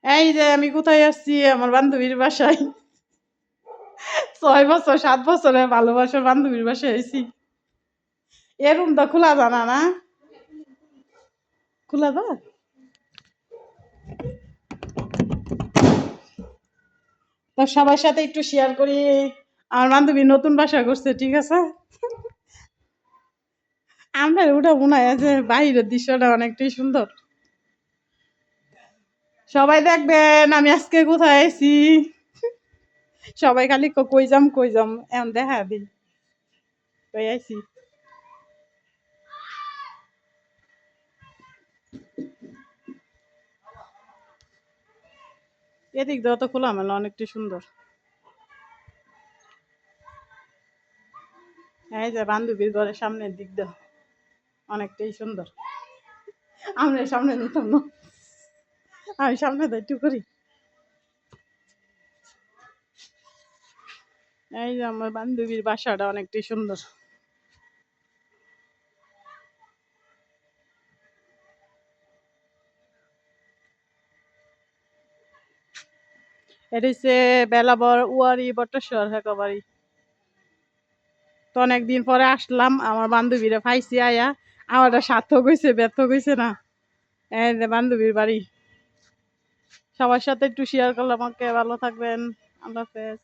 এই যে আমি কোথায় আসছি? আমার বান্ধবীর বাসায়। ৬ বছর ৭ বছরের ভালোবাসার বান্ধবীর বাসায় আইছি। এ রুমটা খোলা জানা না? খোলা যায়? তো সবার সাথে একটু শেয়ার করি। আমার বান্ধবী নতুন বাসা করছে, ঠিক আছে? আমরা ওটা মনে হয় যে বাহিরের দৃশ্যটা অনেকটাই সুন্দর। সবাই দেখবেন আমি আজকে কোথায় আছি। সবাই খালি কই যাম কই যাম, এমন দেখা দিই কই আইছি। এদিক দিয়ে তো খোলামেলা অনেকটাই সুন্দর। এই যে বান্ধবীর ঘরের সামনের দিক দিয়ে অনেকটাই সুন্দর। আমরা সামনে নিতাম না, আমি সামনে তো একটু করি। এই যে আমার বান্ধবীর বাসাটা অনেকটাই সুন্দর। এটা হচ্ছে বেলাবর উয়ারি বটেশ্বর হেকবাড়ি। তো অনেকদিন পরে আসলাম, আমার বান্ধবীরা পাইছি আয়া। আমারটা সার্থক হয়েছে, ব্যর্থ হয়েছে না। এই যে বান্ধবীর বাড়ি। সবার সাথে একটু শেয়ার করলাম। আমাকে ভালো থাকবেন। আল্লাহ হাফেজ।